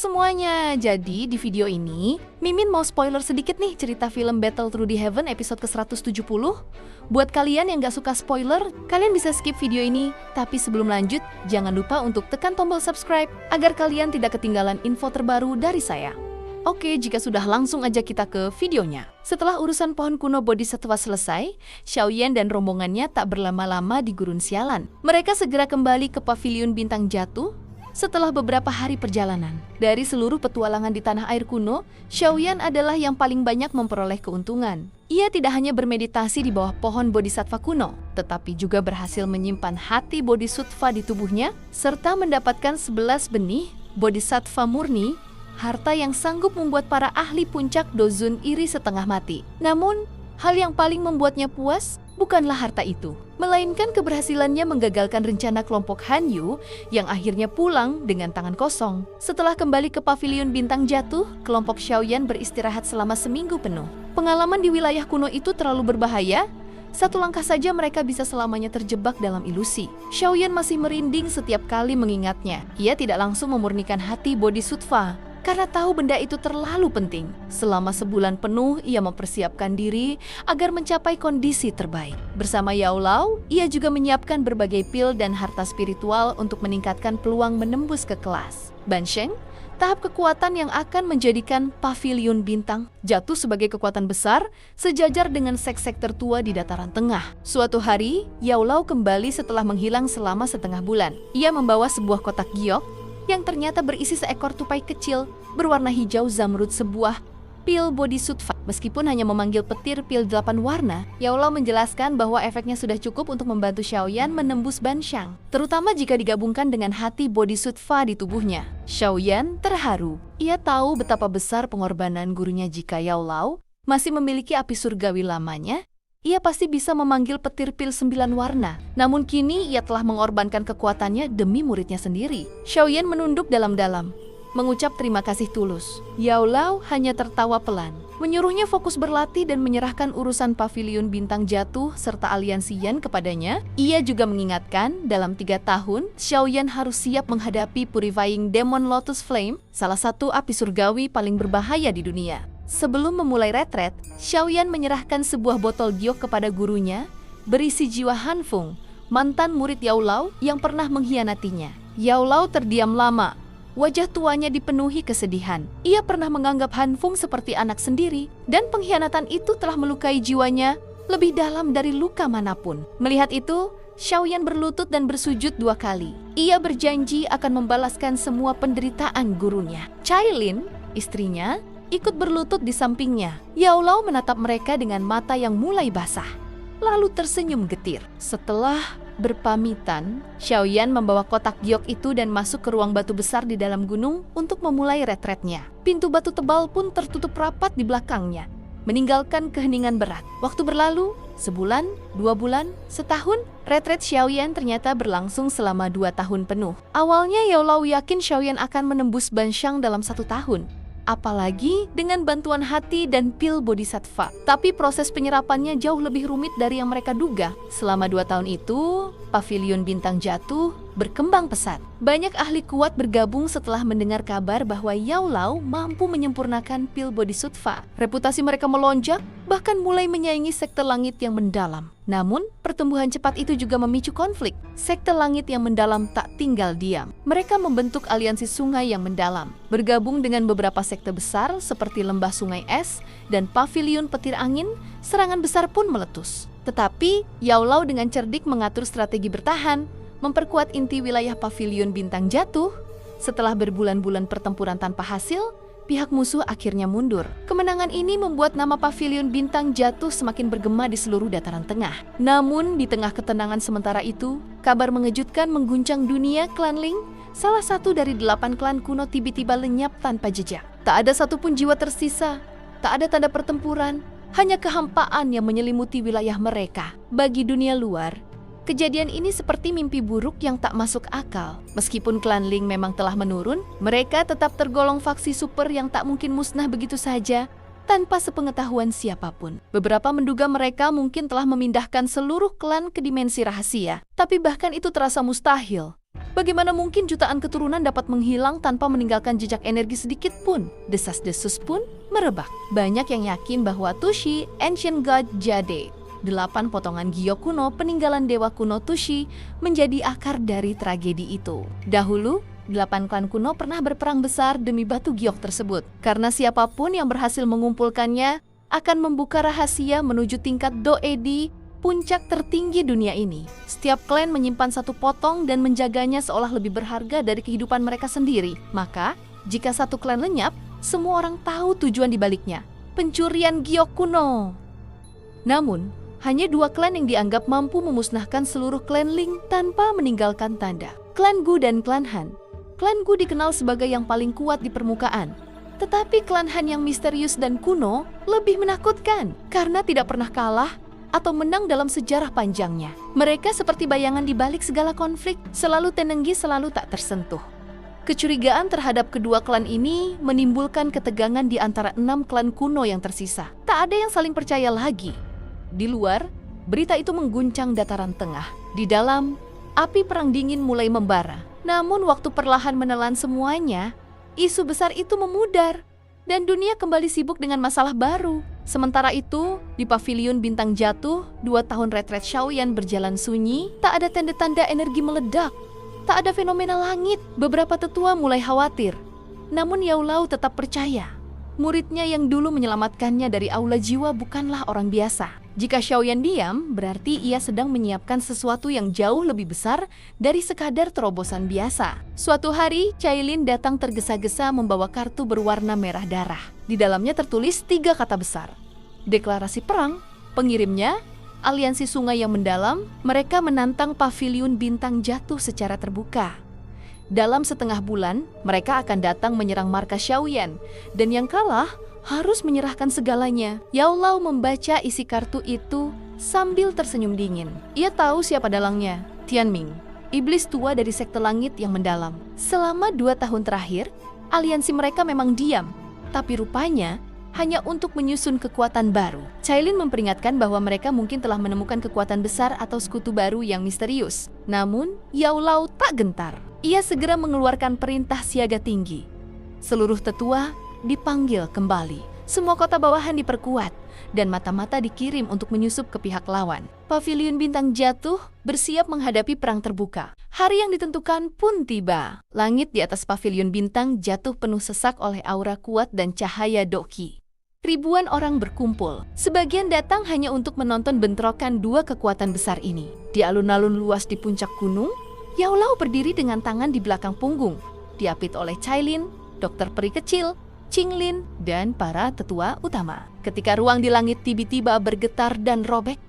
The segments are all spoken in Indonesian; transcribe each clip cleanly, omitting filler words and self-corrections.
semuanya, jadi di video ini, Mimin mau spoiler sedikit nih cerita film Battle Through the Heaven episode ke-170. Buat kalian yang gak suka spoiler, kalian bisa skip video ini. Tapi sebelum lanjut, jangan lupa untuk tekan tombol subscribe agar kalian tidak ketinggalan info terbaru dari saya. Oke, jika sudah langsung aja kita ke videonya. Setelah urusan pohon kuno Bodhisattva selesai, Xiaoyan dan rombongannya tak berlama-lama di Gurun Sialan. Mereka segera kembali ke Paviliun Bintang Jatuh. Setelah beberapa hari perjalanan, dari seluruh petualangan di tanah air kuno, Xiaoyan adalah yang paling banyak memperoleh keuntungan. Ia tidak hanya bermeditasi di bawah pohon Bodhisattva kuno, tetapi juga berhasil menyimpan hati Bodhisattva di tubuhnya, serta mendapatkan 11 benih Bodhisattva murni, harta yang sanggup membuat para ahli puncak Dozun iri setengah mati. Namun, hal yang paling membuatnya puas bukanlah harta itu, melainkan keberhasilannya menggagalkan rencana kelompok Han Yu yang akhirnya pulang dengan tangan kosong. Setelah kembali ke Paviliun Bintang Jatuh, kelompok Xiaoyan beristirahat selama seminggu penuh. Pengalaman di wilayah kuno itu terlalu berbahaya. Satu langkah saja mereka bisa selamanya terjebak dalam ilusi. Xiaoyan masih merinding setiap kali mengingatnya. Ia tidak langsung memurnikan hati Bodhisattva karena tahu benda itu terlalu penting. Selama sebulan penuh, ia mempersiapkan diri agar mencapai kondisi terbaik. Bersama Yao Lao, ia juga menyiapkan berbagai pil dan harta spiritual untuk meningkatkan peluang menembus ke kelas Ban Sheng, tahap kekuatan yang akan menjadikan Paviliun Bintang Jatuh sebagai kekuatan besar sejajar dengan sek-sek tertua di dataran tengah. Suatu hari, Yao Lao kembali setelah menghilang selama setengah bulan. Ia membawa sebuah kotak giok yang ternyata berisi seekor tupai kecil berwarna hijau zamrud, sebuah pil Bodhisattva. Meskipun hanya memanggil petir pil 8 warna, Yao Lao menjelaskan bahwa efeknya sudah cukup untuk membantu Xiaoyan menembus Ban Sheng, terutama jika digabungkan dengan hati Bodhisattva di tubuhnya. Xiaoyan terharu. Ia tahu betapa besar pengorbanan gurunya. Jika Yao Lao masih memiliki api surgawi lamanya, ia pasti bisa memanggil petir pil 9 warna. Namun kini ia telah mengorbankan kekuatannya demi muridnya sendiri. Xiaoyan menunduk dalam-dalam, mengucap terima kasih tulus. Yao Lao hanya tertawa pelan, menyuruhnya fokus berlatih dan menyerahkan urusan Paviliun Bintang Jatuh serta aliansi Yan kepadanya. Ia juga mengingatkan dalam 3 tahun, Xiaoyan harus siap menghadapi Purifying Demon Lotus Flame, salah satu api surgawi paling berbahaya di dunia. Sebelum memulai retret, Xiaoyan menyerahkan sebuah botol giok kepada gurunya, berisi jiwa Han Feng, mantan murid Yao Lao yang pernah mengkhianatinya. Yao Lao terdiam lama, wajah tuanya dipenuhi kesedihan. Ia pernah menganggap Han Feng seperti anak sendiri, dan pengkhianatan itu telah melukai jiwanya lebih dalam dari luka manapun. Melihat itu, Xiaoyan berlutut dan bersujud 2 kali. Ia berjanji akan membalaskan semua penderitaan gurunya. Cailin, istrinya, ikut berlutut di sampingnya. Yao Lao menatap mereka dengan mata yang mulai basah, lalu tersenyum getir. Setelah berpamitan, Xiaoyan membawa kotak giok itu dan masuk ke ruang batu besar di dalam gunung untuk memulai retretnya. Pintu batu tebal pun tertutup rapat di belakangnya, meninggalkan keheningan berat. Waktu berlalu, sebulan, 2 bulan, setahun. Retret Xiaoyan ternyata berlangsung selama 2 tahun penuh. Awalnya Yao Lao yakin Xiaoyan akan menembus Ban Sheng dalam 1 tahun. Apalagi dengan bantuan hati dan pil Bodhisattva. Tapi proses penyerapannya jauh lebih rumit dari yang mereka duga. Selama 2 tahun itu, Paviliun Bintang Jatuh berkembang pesat. Banyak ahli kuat bergabung setelah mendengar kabar bahwa Yao Lao mampu menyempurnakan pil Bodhisattva. Reputasi mereka melonjak, bahkan mulai menyaingi sekte langit yang mendalam. Namun, pertumbuhan cepat itu juga memicu konflik. Sekte langit yang mendalam tak tinggal diam. Mereka membentuk aliansi sungai yang mendalam, bergabung dengan beberapa sekte besar seperti Lembah Sungai Es dan Paviliun Petir Angin. Serangan besar pun meletus. Tetapi, Yao Lao dengan cerdik mengatur strategi bertahan, memperkuat inti wilayah Paviliun Bintang Jatuh. Setelah berbulan-bulan pertempuran tanpa hasil, pihak musuh akhirnya mundur. Kemenangan ini membuat nama Paviliun Bintang Jatuh semakin bergema di seluruh dataran tengah. Namun, di tengah ketenangan sementara itu, kabar mengejutkan mengguncang dunia. Klan Ling, salah satu dari 8 klan kuno, tiba-tiba lenyap tanpa jejak. Tak ada satupun jiwa tersisa, tak ada tanda pertempuran, hanya kehampaan yang menyelimuti wilayah mereka. Bagi dunia luar, kejadian ini seperti mimpi buruk yang tak masuk akal. Meskipun klan Ling memang telah menurun, mereka tetap tergolong faksi super yang tak mungkin musnah begitu saja tanpa sepengetahuan siapapun. Beberapa menduga mereka mungkin telah memindahkan seluruh klan ke dimensi rahasia, tapi bahkan itu terasa mustahil. Bagaimana mungkin jutaan keturunan dapat menghilang tanpa meninggalkan jejak energi sedikit pun? Desas-desus pun merebak. Banyak yang yakin bahwa Tushi, Ancient God Jade, 8 potongan giok kuno peninggalan dewa kuno Tushi, menjadi akar dari tragedi itu. Dahulu, 8 klan kuno pernah berperang besar demi batu giok tersebut. Karena siapapun yang berhasil mengumpulkannya akan membuka rahasia menuju tingkat Doedi, puncak tertinggi dunia ini. Setiap klan menyimpan 1 potong dan menjaganya seolah lebih berharga dari kehidupan mereka sendiri. Maka, jika 1 klan lenyap, semua orang tahu tujuan dibaliknya. Pencurian giok kuno. Namun, hanya 2 klan yang dianggap mampu memusnahkan seluruh klan Ling tanpa meninggalkan tanda. Klan Gu dan klan Han. Klan Gu dikenal sebagai yang paling kuat di permukaan. Tetapi klan Han yang misterius dan kuno lebih menakutkan karena tidak pernah kalah atau menang dalam sejarah panjangnya. Mereka seperti bayangan di balik segala konflik, selalu tenenggi, selalu tak tersentuh. Kecurigaan terhadap kedua klan ini menimbulkan ketegangan di antara 6 klan kuno yang tersisa. Tak ada yang saling percaya lagi. Di luar, berita itu mengguncang dataran tengah. Di dalam, api perang dingin mulai membara. Namun waktu perlahan menelan semuanya, isu besar itu memudar. Dan dunia kembali sibuk dengan masalah baru. Sementara itu, di pavilion bintang jatuh, 2 tahun retret Shaoyan berjalan sunyi, tak ada tanda-tanda energi meledak. Tak ada fenomena langit. Beberapa tetua mulai khawatir. Namun Yao Lao tetap percaya. Muridnya yang dulu menyelamatkannya dari aula jiwa bukanlah orang biasa. Jika Shaoyan diam, berarti ia sedang menyiapkan sesuatu yang jauh lebih besar dari sekadar terobosan biasa. Suatu hari, Cailin datang tergesa-gesa membawa kartu berwarna merah darah. Di dalamnya tertulis 3 kata besar. Deklarasi perang, pengirimnya, aliansi sungai yang mendalam, mereka menantang pavilion bintang jatuh secara terbuka. Dalam setengah bulan, mereka akan datang menyerang markas Shaoyan, dan yang kalah harus menyerahkan segalanya. Yao Lao membaca isi kartu itu sambil tersenyum dingin. Ia tahu siapa dalangnya, Tianming, iblis tua dari sekte langit yang mendalam. Selama 2 tahun terakhir, aliansi mereka memang diam, tapi rupanya hanya untuk menyusun kekuatan baru. Cailin memperingatkan bahwa mereka mungkin telah menemukan kekuatan besar atau sekutu baru yang misterius. Namun, Yao Lao tak gentar. Ia segera mengeluarkan perintah siaga tinggi. Seluruh tetua dipanggil kembali. Semua kota bawahan diperkuat, dan mata-mata dikirim untuk menyusup ke pihak lawan. Pavilion bintang jatuh bersiap menghadapi perang terbuka. Hari yang ditentukan pun tiba. Langit di atas pavilion bintang jatuh penuh sesak oleh aura kuat dan cahaya Doki. Ribuan orang berkumpul. Sebagian datang hanya untuk menonton bentrokan 2 kekuatan besar ini. Di alun-alun luas di puncak gunung, Yao Lao berdiri dengan tangan di belakang punggung, diapit oleh Cailin, dokter peri kecil, Qinglin, dan para tetua utama. Ketika ruang di langit tiba-tiba bergetar dan robek,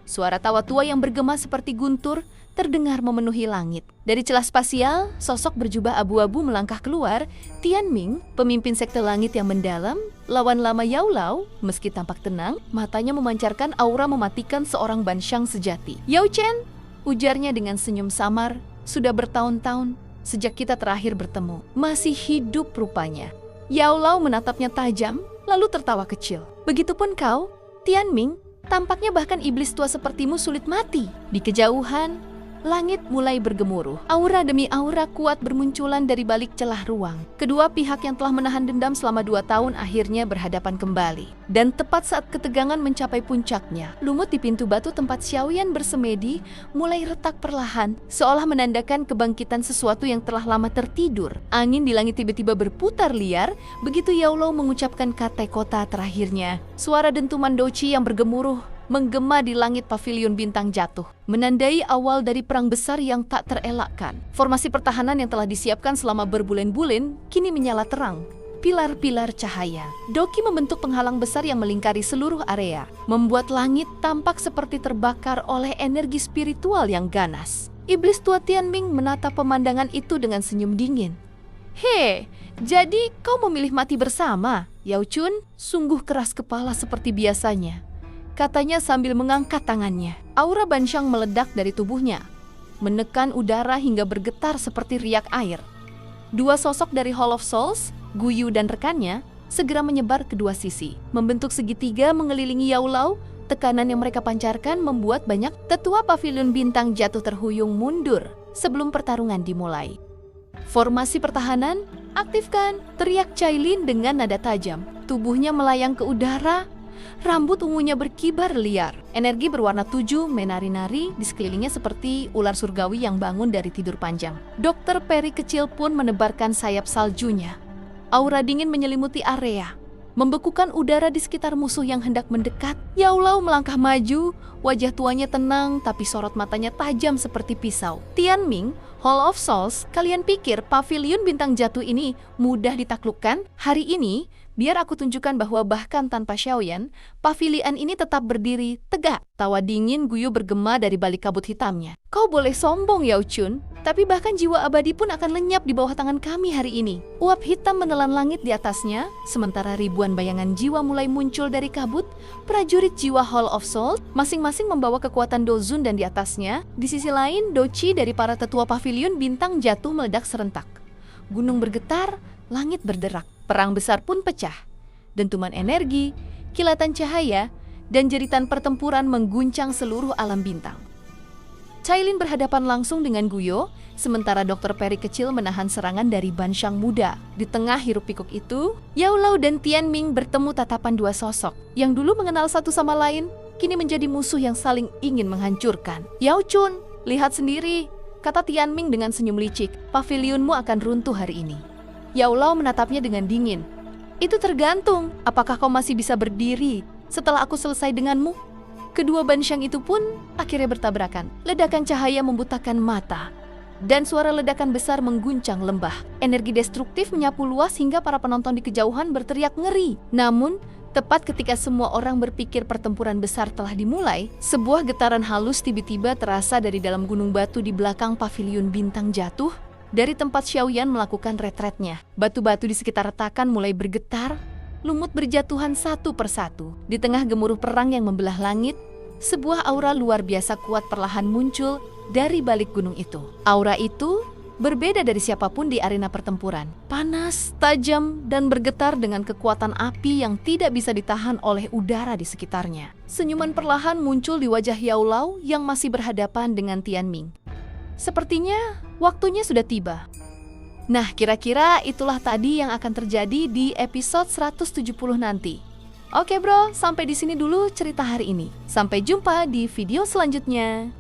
suara tawa tua yang bergema seperti guntur terdengar memenuhi langit. Dari celah spasial, sosok berjubah abu-abu melangkah keluar. Tianming, pemimpin sekte langit yang mendalam, lawan lama Yao Lao. Meski tampak tenang, matanya memancarkan aura mematikan seorang Banshang sejati. "Yao Chen," ujarnya dengan senyum samar, "sudah bertahun-tahun sejak kita terakhir bertemu. Masih hidup rupanya." Yao Lao menatapnya tajam, lalu tertawa kecil. "Begitupun kau, Tianming, tampaknya bahkan iblis tua sepertimu sulit mati." Di kejauhan, langit mulai bergemuruh. Aura demi aura kuat bermunculan dari balik celah ruang. Kedua pihak yang telah menahan dendam selama 2 tahun akhirnya berhadapan kembali. Dan tepat saat ketegangan mencapai puncaknya, lumut di pintu batu tempat Shaoyan bersemedi mulai retak perlahan, seolah menandakan kebangkitan sesuatu yang telah lama tertidur. Angin di langit tiba-tiba berputar liar, begitu Yao Lao mengucapkan kata kota terakhirnya. Suara dentuman doci yang bergemuruh menggema di langit pavilion bintang jatuh, menandai awal dari perang besar yang tak terelakkan. Formasi pertahanan yang telah disiapkan selama berbulan-bulan kini menyala terang. Pilar-pilar cahaya. Doki membentuk penghalang besar yang melingkari seluruh area, membuat langit tampak seperti terbakar oleh energi spiritual yang ganas. Iblis tua Tianming menatap pemandangan itu dengan senyum dingin. "He, jadi kau memilih mati bersama?" Yao Chun sungguh keras kepala seperti biasanya, katanya sambil mengangkat tangannya. Aura Banshang meledak dari tubuhnya, menekan udara hingga bergetar seperti riak air. 2 sosok dari Hall of Souls, Gu Yu dan rekannya, segera menyebar ke 2 sisi, membentuk segitiga mengelilingi Yao Lao. Tekanan yang mereka pancarkan membuat banyak tetua pavilion bintang jatuh terhuyung mundur. sebelum pertarungan dimulai. Formasi pertahanan, aktifkan, teriak Cailin dengan nada tajam. Tubuhnya melayang ke udara, rambut ungunya berkibar liar. Energi berwarna 7 menari-nari di sekelilingnya seperti ular surgawi yang bangun dari tidur panjang. Dokter Peri kecil pun menebarkan sayap saljunya. Aura dingin menyelimuti area, membekukan udara di sekitar musuh yang hendak mendekat. Yao Lao melangkah maju, wajah tuanya tenang tapi sorot matanya tajam seperti pisau. Tianming, Hall of Souls, kalian pikir pavilion bintang jatuh ini mudah ditaklukkan? Hari ini, biar aku tunjukkan bahwa bahkan tanpa Xiaoyan, pavilion ini tetap berdiri tegak. Tawa dingin Guyo bergema dari balik kabut hitamnya. Kau boleh sombong, Yao Chun, tapi bahkan jiwa abadi pun akan lenyap di bawah tangan kami hari ini. Uap hitam menelan langit di atasnya, sementara ribuan bayangan jiwa mulai muncul dari kabut. Prajurit jiwa Hall of Souls, masing-masing membawa kekuatan Dozun dan di atasnya, di sisi lain, Doci dari para tetua pavilion bintang jatuh meledak serentak. Gunung bergetar, langit berderak, perang besar pun pecah. Dentuman energi, kilatan cahaya, dan jeritan pertempuran mengguncang seluruh alam bintang. Cailin berhadapan langsung dengan Guyo, sementara Dokter Peri kecil menahan serangan dari Banshang muda. Di tengah hiruk pikuk itu, Yao Lao dan Tianming bertemu tatapan dua sosok yang dulu mengenal satu sama lain, kini menjadi musuh yang saling ingin menghancurkan. Yao Chun, lihat sendiri, kata Tianming dengan senyum licik, pavilionmu akan runtuh hari ini. Yao Lao menatapnya dengan dingin. Itu tergantung, apakah kau masih bisa berdiri setelah aku selesai denganmu? Kedua Banshang itu pun akhirnya bertabrakan. Ledakan cahaya membutakan mata, dan suara ledakan besar mengguncang lembah. Energi destruktif menyapu luas hingga para penonton di kejauhan berteriak ngeri. Namun, tepat ketika semua orang berpikir pertempuran besar telah dimulai, sebuah getaran halus tiba-tiba terasa dari dalam gunung batu di belakang pavilion bintang jatuh. Dari tempat Xiaoyan melakukan retretnya, batu-batu di sekitar retakan mulai bergetar, lumut berjatuhan satu persatu. Di tengah gemuruh perang yang membelah langit, sebuah aura luar biasa kuat perlahan muncul dari balik gunung itu. Aura itu berbeda dari siapapun di arena pertempuran. Panas, tajam, dan bergetar dengan kekuatan api yang tidak bisa ditahan oleh udara di sekitarnya. Senyuman perlahan muncul di wajah Yao Lao yang masih berhadapan dengan Tianming. Sepertinya waktunya sudah tiba. Nah, kira-kira itulah tadi yang akan terjadi di episode 170 nanti. Oke bro, sampai di sini dulu cerita hari ini. Sampai jumpa di video selanjutnya.